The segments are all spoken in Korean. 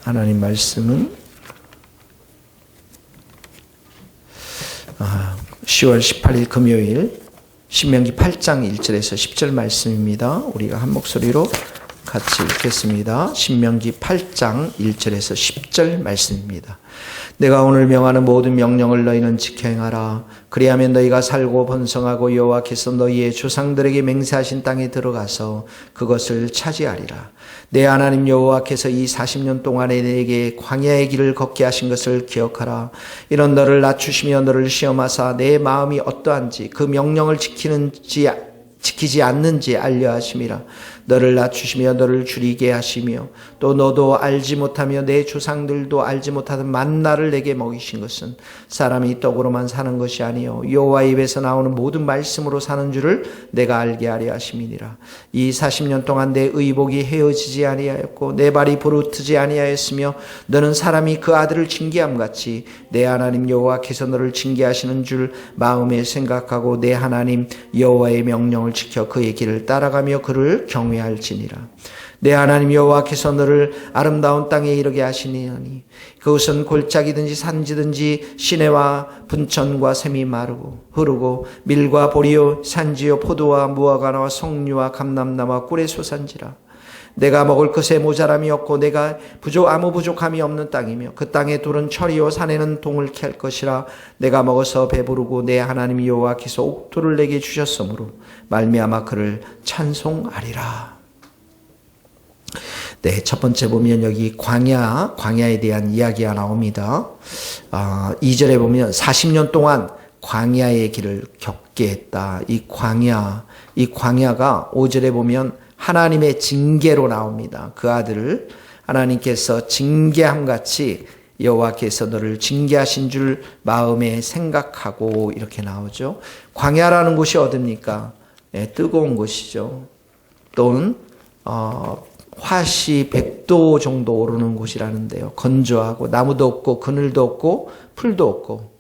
하나님 말씀은 10월 18일 금요일 신명기 8장 1절에서 10절 말씀입니다. 우리가 한 목소리로 같이 읽겠습니다. 신명기 8장 1절에서 10절 말씀입니다. 내가 오늘 명하는 모든 명령을 너희는 지켜 행하라. 그리하면 너희가 살고 번성하고 여호와께서 너희의 조상들에게 맹세하신 땅에 들어가서 그것을 차지하리라. 내 하나님 여호와께서 이 40년 동안에 내게 광야의 길을 걷게 하신 것을 기억하라. 이런 너를 낮추시며 너를 시험하사 내 마음이 어떠한지 그 명령을 지키지 않는지 알려 하심이라. 너를 낮추시며 너를 줄이게 하시며 또 너도 알지 못하며 내 조상들도 알지 못하던 만나를 내게 먹이신 것은 사람이 떡으로만 사는 것이 아니요 여호와 입에서 나오는 모든 말씀으로 사는 줄을 내가 알게 하려 하심이니라. 이 40년 동안 내 의복이 헤어지지 아니하였고 내 발이 부르트지 아니하였으며 너는 사람이 그 아들을 징계함같이 내 하나님 여호와께서 너를 징계하시는 줄 마음에 생각하고 내 하나님 여호와의 명령을 지켜 그의 길을 따라가며 그를 경외할지니라. 내 하나님 여호와께서 너를 아름다운 땅에 이르게 하시니 그것은 골짜기든지 산지든지 시내와 분천과 샘이 마르고 흐르고 밀과 보리요 산지요 포도와 무화과나와 석류와 감람나무와 꿀의 소산지라. 내가 먹을 것에 모자람이 없고 내가 아무 부족함이 없는 땅이며 그 땅의 둘은 철이요 산에는 동을 캘 것이라. 내가 먹어서 배부르고 내 하나님 여호와께서 옥토를 내게 주셨으므로 말미암아 그를 찬송하리라. 네, 첫 번째 보면 여기 광야에 대한 이야기가 나옵니다. 2절에 보면 40년 동안 광야의 길을 겪게 했다. 이 광야가 5절에 보면 하나님의 징계로 나옵니다. 그 아들을 하나님께서 징계함같이 여호와께서 너를 징계하신 줄 마음에 생각하고 이렇게 나오죠. 광야라는 곳이 어딥니까? 네, 뜨거운 곳이죠. 또는 화씨 100도 정도 오르는 곳이라는데요. 건조하고 나무도 없고 그늘도 없고 풀도 없고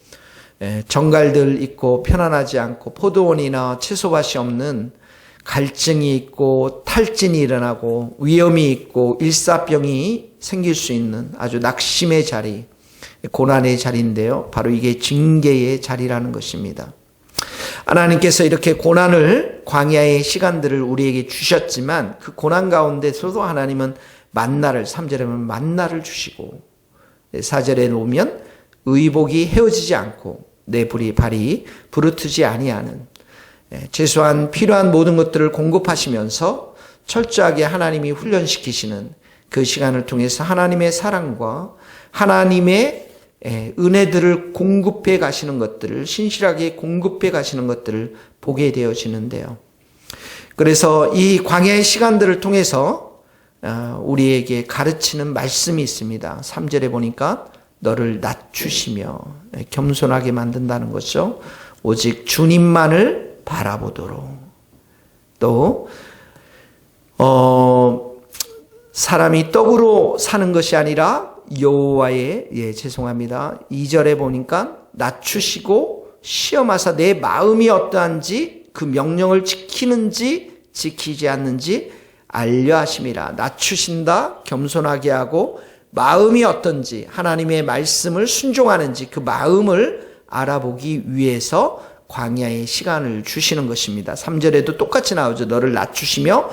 정갈들 있고 편안하지 않고 포도원이나 채소밭이 없는 갈증이 있고 탈진이 일어나고 위험이 있고 일사병이 생길 수 있는 아주 낙심의 자리, 고난의 자리인데요. 바로 이게 징계의 자리라는 것입니다. 하나님께서 이렇게 고난을 광야의 시간들을 우리에게 주셨지만 그 고난 가운데서도 하나님은 만나를 3절에 보면 만나를 주시고 4절에 보면 의복이 헤어지지 않고 내 발이 부르트지 아니하는 최소한 필요한 모든 것들을 공급하시면서 철저하게 하나님이 훈련시키시는 그 시간을 통해서 하나님의 사랑과 하나님의 은혜들을 공급해 가시는 것들을 신실하게 공급해 가시는 것들을 보게 되어지는데요. 그래서 이 광야의 시간들을 통해서 우리에게 가르치는 말씀이 있습니다. 3절에 보니까 너를 낮추시며 겸손하게 만든다는 거죠. 오직 주님만을 바라보도록. 또 사람이 떡으로 사는 것이 아니라 여호와의 2절에 보니까 낮추시고 시험하사 내 마음이 어떠한지 그 명령을 지키는지 지키지 않는지 알려 하심이라. 낮추신다, 겸손하게 하고 마음이 어떤지 하나님의 말씀을 순종하는지 그 마음을 알아보기 위해서 광야의 시간을 주시는 것입니다. 3절에도 똑같이 나오죠. 너를 낮추시며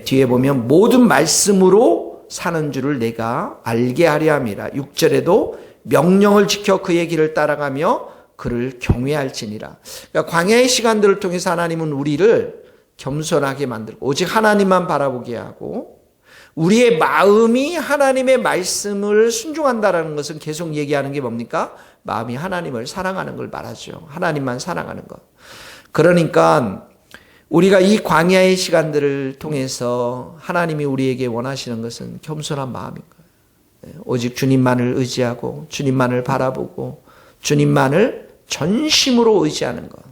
뒤에 보면 모든 말씀으로 사는 줄을 내가 알게 하려 함이라. 6절에도 명령을 지켜 그의 길을 따라가며 그를 경외할지니라. 그러니까 광야의 시간들을 통해서 하나님은 우리를 겸손하게 만들고 오직 하나님만 바라보게 하고 우리의 마음이 하나님의 말씀을 순종한다라는 것은 계속 얘기하는 게 뭡니까? 마음이 하나님을 사랑하는 걸 말하죠. 하나님만 사랑하는 것. 그러니까 우리가 이 광야의 시간들을 통해서 하나님이 우리에게 원하시는 것은 겸손한 마음인 거예요. 오직 주님만을 의지하고 주님만을 바라보고 주님만을 전심으로 의지하는 것.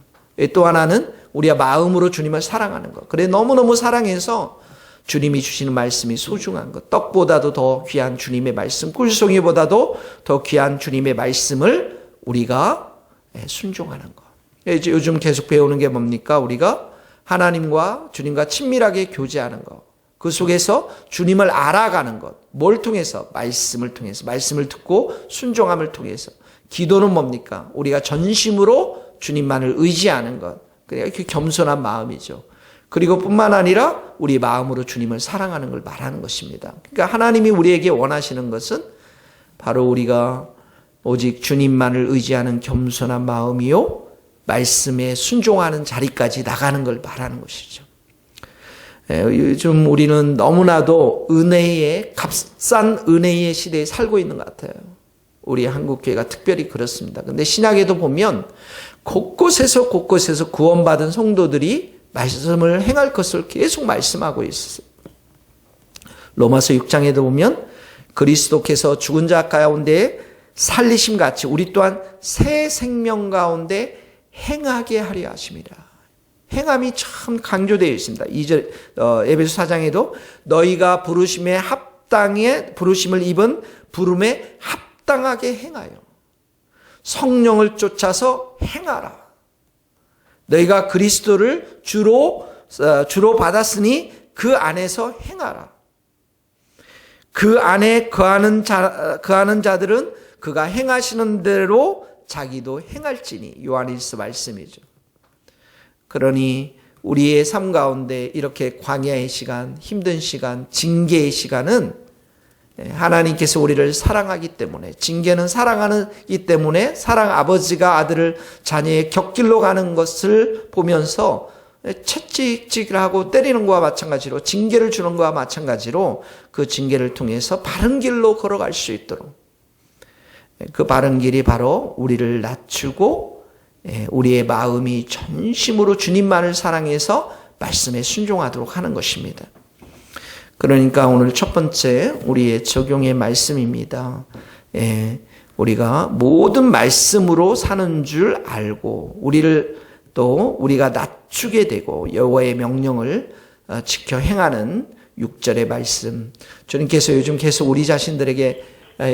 또 하나는 우리가 마음으로 주님을 사랑하는 것. 그래 너무너무 사랑해서 주님이 주시는 말씀이 소중한 것. 떡보다도 더 귀한 주님의 말씀, 꿀송이보다도 더 귀한 주님의 말씀을 우리가 순종하는 것. 이제 요즘 계속 배우는 게 뭡니까? 우리가 하나님과 주님과 친밀하게 교제하는 것. 그 속에서 주님을 알아가는 것. 뭘 통해서? 말씀을 통해서. 말씀을 듣고 순종함을 통해서. 기도는 뭡니까? 우리가 전심으로 주님만을 의지하는 것. 그러니까 그 겸손한 마음이죠. 그리고 뿐만 아니라 우리 마음으로 주님을 사랑하는 걸 말하는 것입니다. 그러니까 하나님이 우리에게 원하시는 것은 바로 우리가 오직 주님만을 의지하는 겸손한 마음이요, 말씀에 순종하는 자리까지 나가는 걸 말하는 것이죠. 요즘 우리는 너무나도 은혜의, 값싼 은혜의 시대에 살고 있는 것 같아요. 우리 한국교회가 특별히 그렇습니다. 근데 신약에도 보면 곳곳에서 구원받은 성도들이 말씀을 행할 것을 계속 말씀하고 있어요. 로마서 6장에도 보면 그리스도께서 죽은 자 가운데 살리심 같이 우리 또한 새 생명 가운데 행하게 하려 하심이라. 행함이 참 강조되어 있습니다. 2절 에베소 4장에도 너희가 부르심에 합당해 부르심을 입은 부름에 합당하게 행하여 성령을 쫓아서 행하라. 너희가 그리스도를 주로 받았으니 그 안에서 행하라. 그 안에 거하는 자들은 그가 행하시는 대로 자기도 행할지니. 요한일서 말씀이죠. 그러니 우리의 삶 가운데 이렇게 광야의 시간, 힘든 시간, 징계의 시간은 하나님께서 우리를 사랑하기 때문에, 징계는 사랑하기 때문에 사랑 아버지가 아들을 자녀의 곁길로 가는 것을 보면서 채찍질을 하고 때리는 것과 마찬가지로, 징계를 주는 것과 마찬가지로 그 징계를 통해서 바른 길로 걸어갈 수 있도록, 그 바른 길이 바로 우리를 낮추고 우리의 마음이 전심으로 주님만을 사랑해서 말씀에 순종하도록 하는 것입니다. 그러니까 오늘 첫 번째 우리의 적용의 말씀입니다. 우리가 모든 말씀으로 사는 줄 알고 우리가 낮추게 되고 여호와의 명령을 지켜 행하는 6절의 말씀. 주님께서 요즘 계속 우리 자신들에게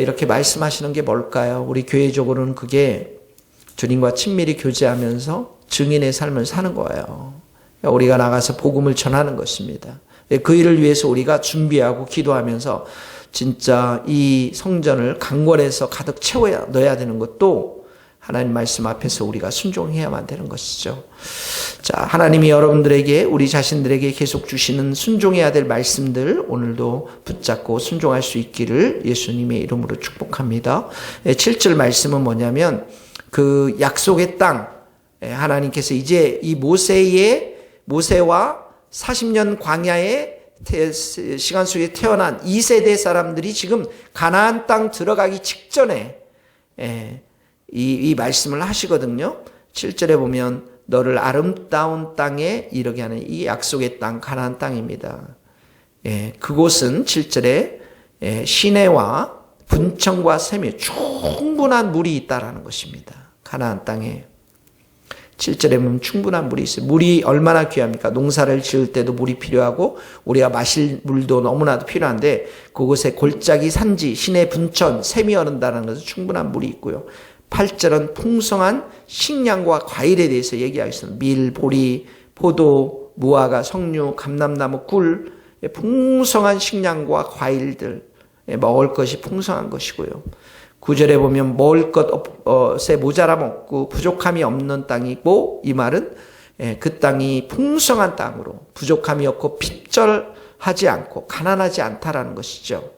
이렇게 말씀하시는 게 뭘까요? 우리 교회적으로는 그게 주님과 친밀히 교제하면서 증인의 삶을 사는 거예요. 우리가 나가서 복음을 전하는 것입니다. 그 일을 위해서 우리가 준비하고 기도하면서 진짜 이 성전을 강권해서 가득 넣어야 되는 것도 하나님 말씀 앞에서 우리가 순종해야만 되는 것이죠. 자, 하나님이 여러분들에게, 우리 자신들에게 계속 주시는 순종해야 될 말씀들 오늘도 붙잡고 순종할 수 있기를 예수님의 이름으로 축복합니다. 7절 말씀은 뭐냐면 그 약속의 땅, 하나님께서 이제 이 모세와 40년 광야의 시간 속에 태어난 2세대 사람들이 지금 가나안 땅 들어가기 직전에 이 말씀을 하시거든요. 7절에 보면 너를 아름다운 땅에 이르게 하는 이 약속의 땅, 가나안 땅입니다. 그곳은 7절에 시내와 분청과 샘이 충분한 물이 있다라는 것입니다. 가나안 땅에 7절에 보면 충분한 물이 있어요. 물이 얼마나 귀합니까? 농사를 지을 때도 물이 필요하고 우리가 마실 물도 너무나도 필요한데 그곳에 골짜기, 산지, 시내, 분천, 샘이 흐른다는 것은 충분한 물이 있고요. 8절은 풍성한 식량과 과일에 대해서 얘기하겠습니다. 밀, 보리, 포도, 무화과, 석류, 감람나무, 꿀, 풍성한 식량과 과일들, 먹을 것이 풍성한 것이고요. 9절에 보면 먹을 것에 모자람 없고 부족함이 없는 땅이고, 이 말은 그 땅이 풍성한 땅으로 부족함이 없고 핍절하지 않고 가난하지 않다라는 것이죠.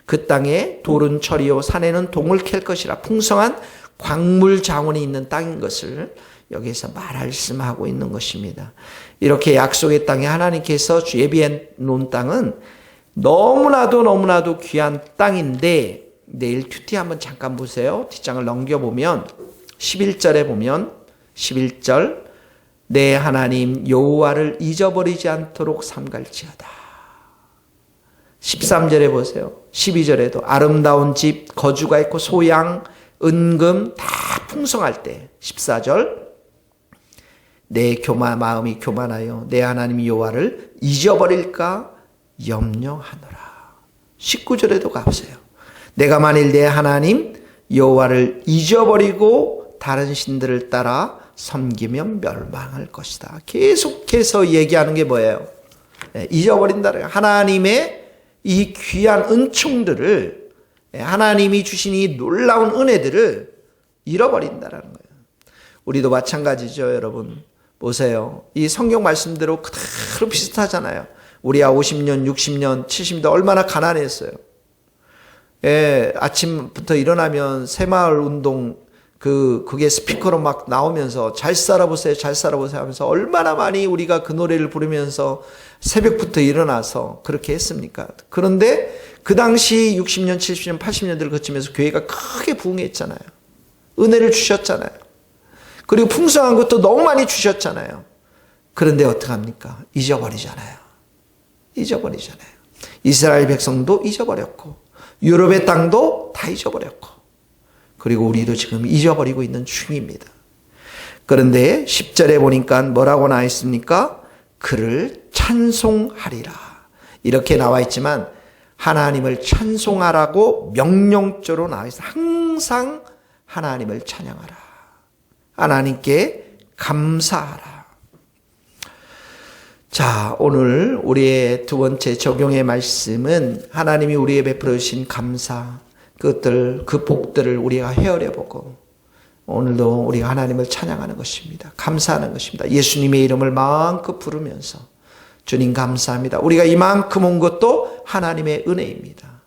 그 땅에 돌은 철이요 산에는 동을 캘 것이라 풍성한 광물 자원이 있는 땅인 것을 여기에서 말씀하고 있는 것입니다. 이렇게 약속의 땅에 하나님께서 예비해 놓은 땅은 너무나도 귀한 땅인데, 내일 큐티 한번 잠깐 보세요. 뒷장을 넘겨보면 11절에 보면 11절 내 하나님 여호와를 잊어버리지 않도록 삼갈지어다. 13절에 보세요. 12절에도 아름다운 집, 거주가 있고 소양, 은금 다 풍성할 때. 14절 내 마음이 교만하여 내 하나님 여호와를 잊어버릴까 염려하노라. 19절에도 가보세요. 내가 만일 내 하나님 여호와를 잊어버리고 다른 신들을 따라 섬기면 멸망할 것이다. 계속해서 얘기하는 게 뭐예요? 잊어버린다는 하나님의 이 귀한 은총들을, 하나님이 주신 이 놀라운 은혜들을 잃어버린다는 거예요. 우리도 마찬가지죠, 여러분. 보세요. 이 성경 말씀대로 그대로 비슷하잖아요. 우리야 50년, 60년, 70년 얼마나 가난했어요. 아침부터 일어나면 새마을 운동 그게 스피커로 막 나오면서 잘 살아보세요, 잘 살아보세요 하면서 얼마나 많이 우리가 그 노래를 부르면서 새벽부터 일어나서 그렇게 했습니까? 그런데 그 당시 60년, 70년, 80년대를 거치면서 교회가 크게 부흥했잖아요. 은혜를 주셨잖아요. 그리고 풍성한 것도 너무 많이 주셨잖아요. 그런데 어떡합니까? 잊어버리잖아요. 이스라엘 백성도 잊어버렸고 유럽의 땅도 다 잊어버렸고 그리고 우리도 지금 잊어버리고 있는 중입니다. 그런데 10절에 보니까 뭐라고 나와 있습니까? 그를 찬송하리라. 이렇게 나와 있지만 하나님을 찬송하라고 명령조로 나와 있어요. 항상 하나님을 찬양하라. 하나님께 감사하라. 자, 오늘 우리의 두 번째 적용의 말씀은 하나님이 우리에게 베풀어 주신 감사, 그 복들을 우리가 헤아려보고 오늘도 우리가 하나님을 찬양하는 것입니다. 감사하는 것입니다. 예수님의 이름을 마음껏 부르면서 주님 감사합니다. 우리가 이만큼 온 것도 하나님의 은혜입니다.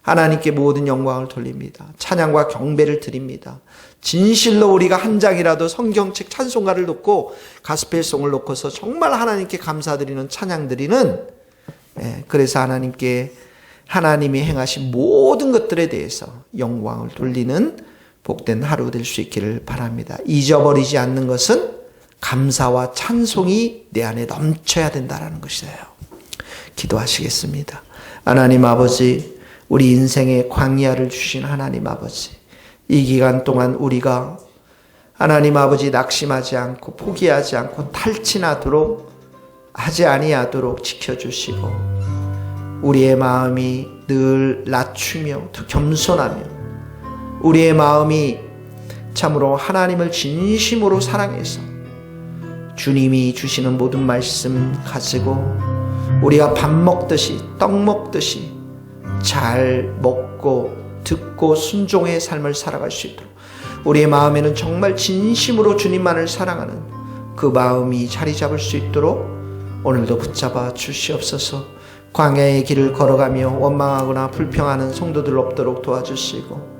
하나님께 모든 영광을 돌립니다. 찬양과 경배를 드립니다. 진실로 우리가 한 장이라도 성경책 찬송가를 놓고 가스펠송을 놓고서 정말 하나님께 감사드리는 찬양 드리는, 그래서 하나님이 행하신 모든 것들에 대해서 영광을 돌리는 복된 하루 될 수 있기를 바랍니다. 잊어버리지 않는 것은 감사와 찬송이 내 안에 넘쳐야 된다는 것이에요. 기도하시겠습니다. 하나님 아버지, 우리 인생의 광야를 주신 하나님 아버지, 이 기간 동안 우리가 하나님 아버지 낙심하지 않고 포기하지 않고 탈진하도록 하지 아니하도록 지켜주시고 우리의 마음이 늘 낮추며 겸손하며 우리의 마음이 참으로 하나님을 진심으로 사랑해서 주님이 주시는 모든 말씀 가지고 우리가 밥 먹듯이 떡 먹듯이 잘 먹고 듣고 순종의 삶을 살아갈 수 있도록 우리의 마음에는 정말 진심으로 주님만을 사랑하는 그 마음이 자리 잡을 수 있도록 오늘도 붙잡아 주시옵소서. 광야의 길을 걸어가며 원망하거나 불평하는 성도들 없도록 도와주시고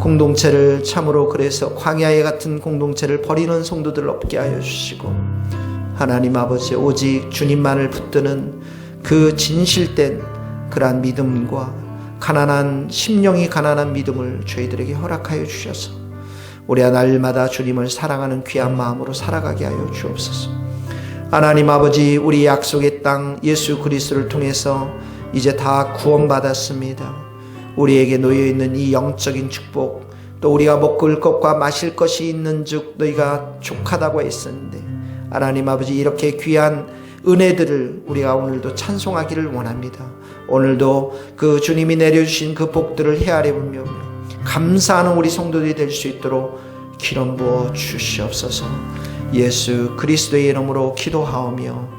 공동체를 참으로 그래서 광야에 같은 공동체를 버리는 성도들 없게 하여 주시고 하나님 아버지 오직 주님만을 붙드는 그 진실된 그러한 믿음과 가난한 심령이 가난한 믿음을 저희들에게 허락하여 주셔서 우리가 날마다 주님을 사랑하는 귀한 마음으로 살아가게 하여 주옵소서. 하나님 아버지, 우리 약속의 땅 예수 그리스도를 통해서 이제 다 구원받았습니다. 우리에게 놓여있는 이 영적인 축복, 또 우리가 먹을 것과 마실 것이 있는 즉 너희가 족하다고 했었는데 하나님 아버지, 이렇게 귀한 은혜들을 우리가 오늘도 찬송하기를 원합니다. 오늘도 그 주님이 내려주신 그 복들을 헤아려보며 감사하는 우리 성도들이 될 수 있도록 기름 부어 주시옵소서. 예수 그리스도의 이름으로 기도하오며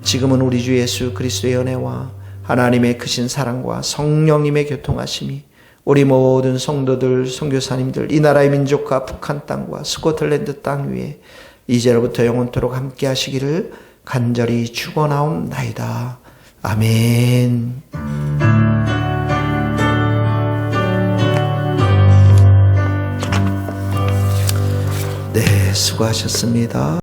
지금은 우리 주 예수 그리스도의 은혜와 하나님의 크신 사랑과 성령님의 교통하심이 우리 모든 성도들, 선교사님들, 이 나라의 민족과 북한 땅과 스코틀랜드 땅 위에 이제로부터 영원토록 함께 하시기를 간절히 축원하옵나이다. 아멘. 네, 수고하셨습니다.